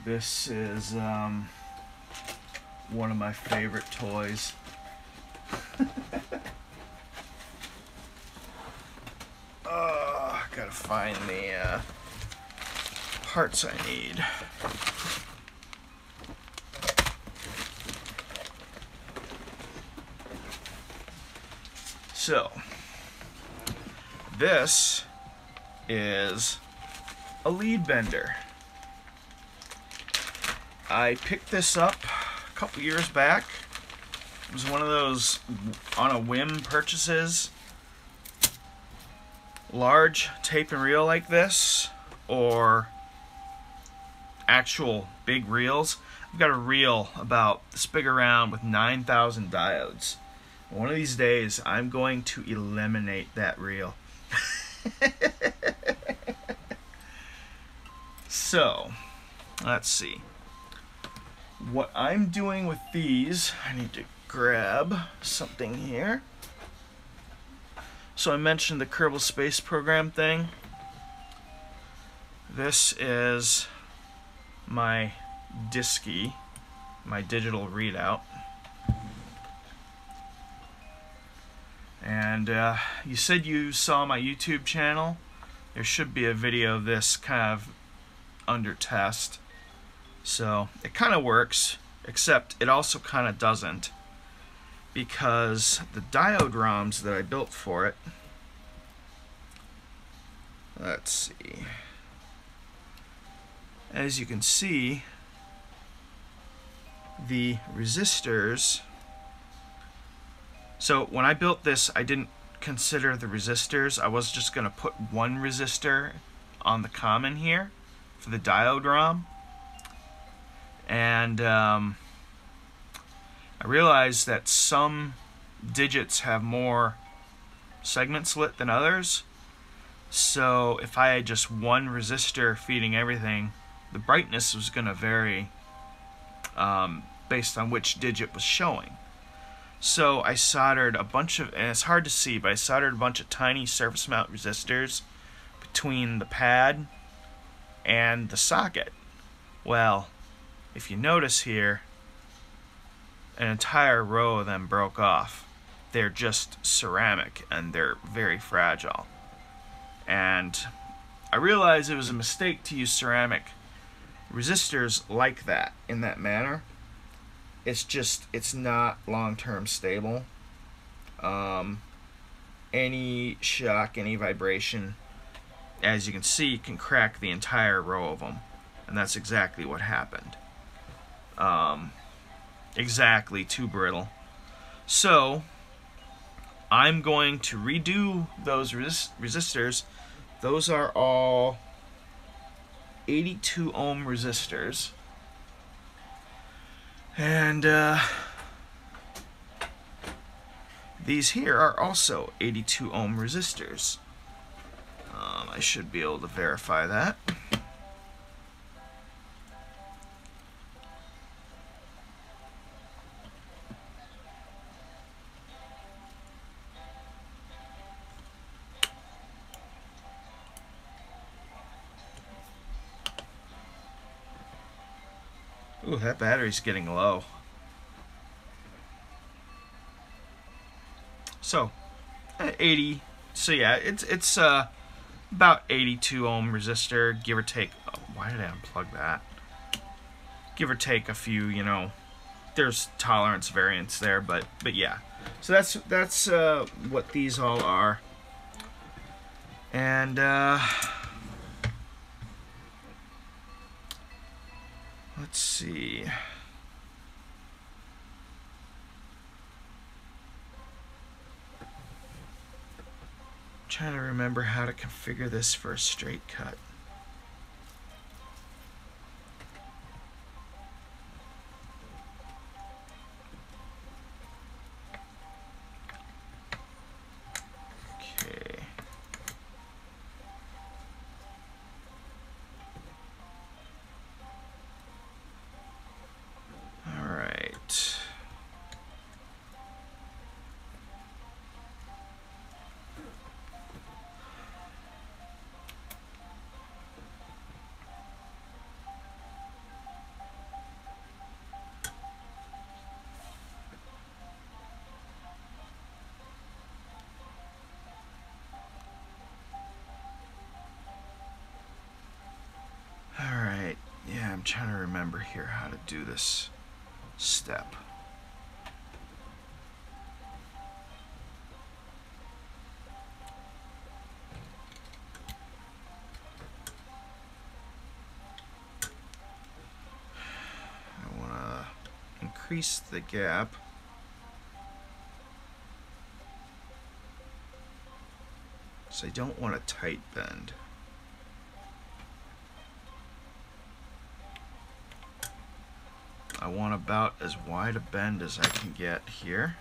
This is one of my favorite toys. Gotta find the parts I need. So, this is a lead bender. I picked this up a couple years back. It was one of those on a whim purchases. Large tape and reel like this, or actual big reels. I've got a reel about this big around with 9,000 diodes. One of these days, I'm going to eliminate that reel. So, let's see. What I'm doing with these, I need to grab something here. So I mentioned the Kerbal Space Program thing. This is my disky, my digital readout. And you said you saw my YouTube channel. There should be a video of this kind of under test. So it kind of works, except it also kind of doesn't, because the diode ROMs that I built for it, let's see, as you can see, the resistors. So when I built this, I didn't consider the resistors. I was just going to put one resistor on the common here for the diode ROM. And I realized that some digits have more segments lit than others. So if I had just one resistor feeding everything, the brightness was going to vary based on which digit was showing. So I soldered a bunch of, and it's hard to see, but I soldered a bunch of tiny surface mount resistors between the pad and the socket. Well, if you notice here, an entire row of them broke off. They're just ceramic and they're very fragile. And I realized it was a mistake to use ceramic resistors like that, in that manner. It's not long-term stable. Any shock, any vibration, as you can see, can crack the entire row of them. And that's exactly what happened. Exactly too brittle. So I'm going to redo those resistors. Those are all 82 ohm resistors. And these here are also 82 ohm resistors. I should be able to verify that. Ooh, that battery's getting low. So, 80. So yeah, it's about 82 ohm resistor, give or take. Oh, why did I unplug that? Give or take a few. You know, there's tolerance variance there, but yeah. So that's what these all are. And let's see. I'm trying to remember how to configure this for a straight cut. Okay. All right. trying to remember here how to do this step. I want to increase the gap. So I don't want a tight bend. I want about as wide a bend as I can get here.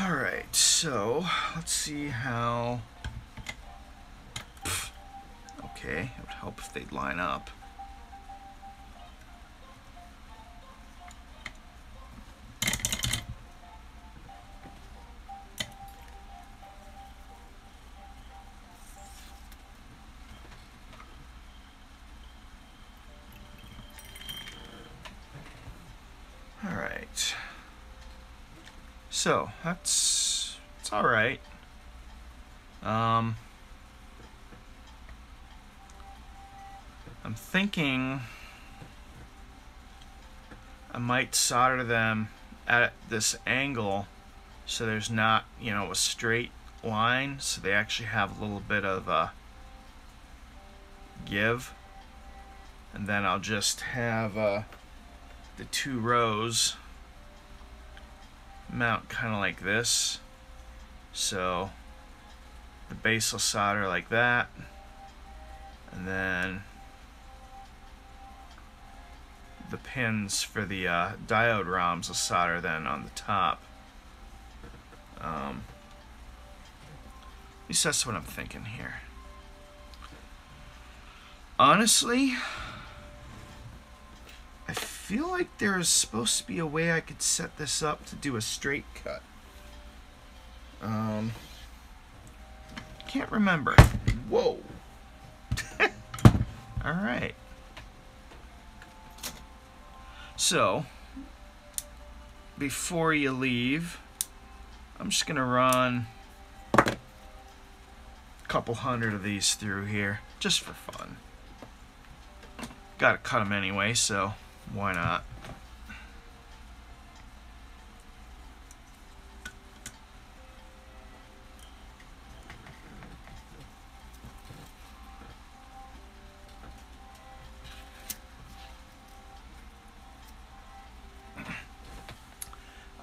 Alright, so let's see how... Okay, it would help if they'd line up. Alright. So, it's alright. I'm thinking I might solder them at this angle so there's not, you know, a straight line, so they actually have a little bit of a give. And then I'll just have the two rows mount kind of like this. So the base will solder like that, and then the pins for the diode ROMs will solder then on the top. At least that's what I'm thinking here. Honestly, I feel like there is supposed to be a way I could set this up to do a straight cut. Can't remember. Whoa. Alright. So, before you leave, I'm just going to run a couple hundred of these through here, just for fun. Gotta cut them anyway, so why not?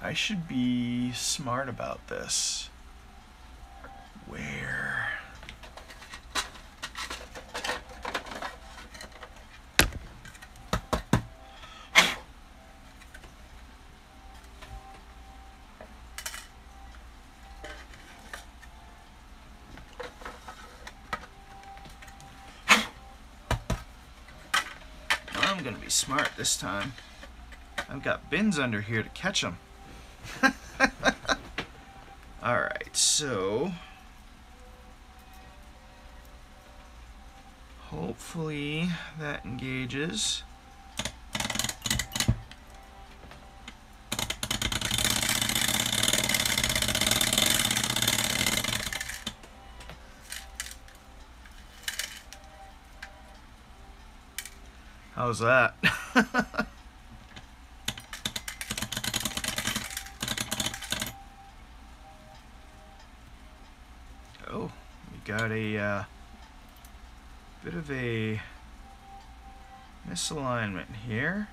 I should be smart about this. Where? I'm gonna be smart this time. I've got bins under here to catch them. Alright, so hopefully that engages. How's that? Oh, we got a bit of a misalignment here.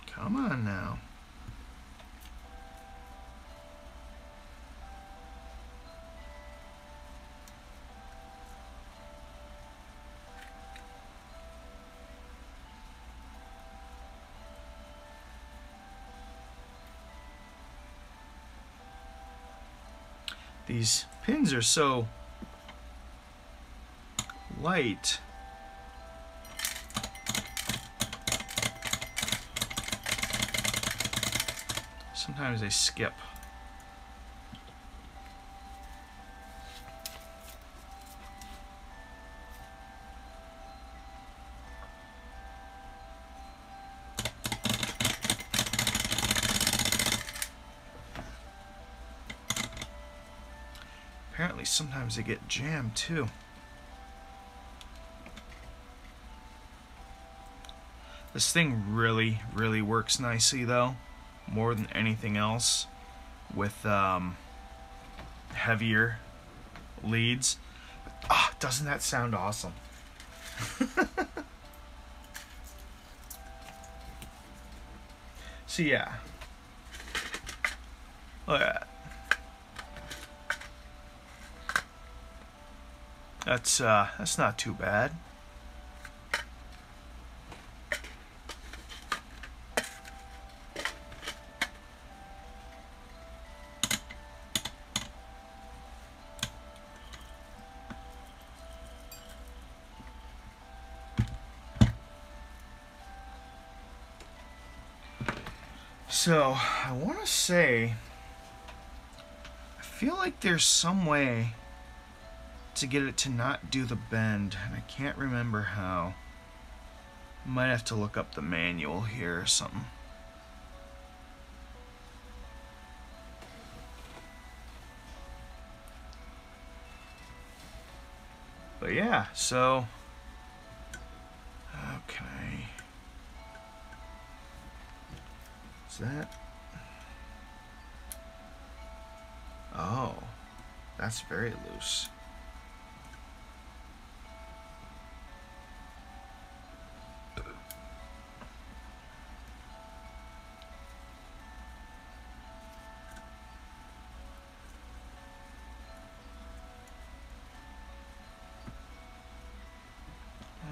Come on now. These pins are so light. Sometimes they skip. Apparently sometimes they get jammed too. This thing really, really works nicely though, more than anything else, with heavier leads. Ah, doesn't that sound awesome? So yeah, look at that. That's not too bad. So I want to say, I feel like there's some way to get it to not do the bend, and I can't remember how. Might have to look up the manual here or something. But yeah, so okay. Is that? Oh, that's very loose.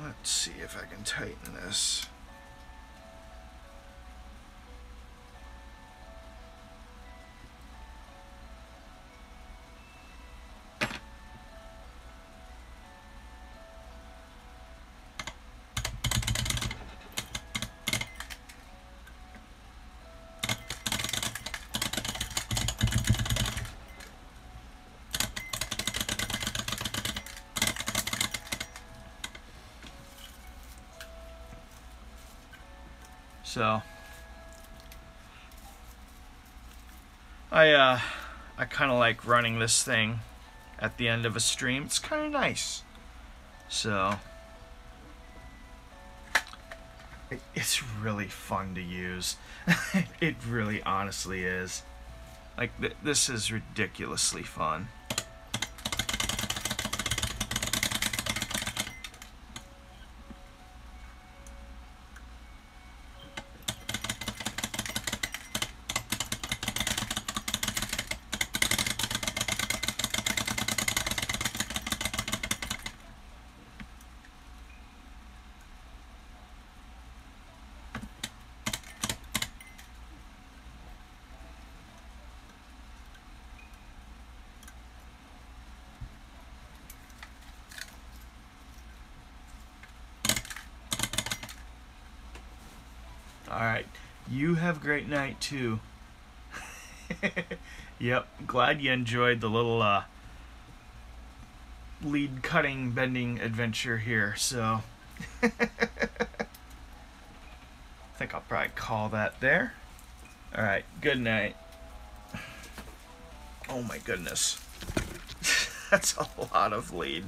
Let's see if I can tighten this. So I kind of like running this thing at the end of a stream. It's kind of nice. So it's really fun to use. It really honestly is. Like this is ridiculously fun. Alright, you have a great night too. Yep, glad you enjoyed the little lead cutting bending adventure here. So I think I'll probably call that there. Alright, good night. Oh my goodness. That's a lot of lead.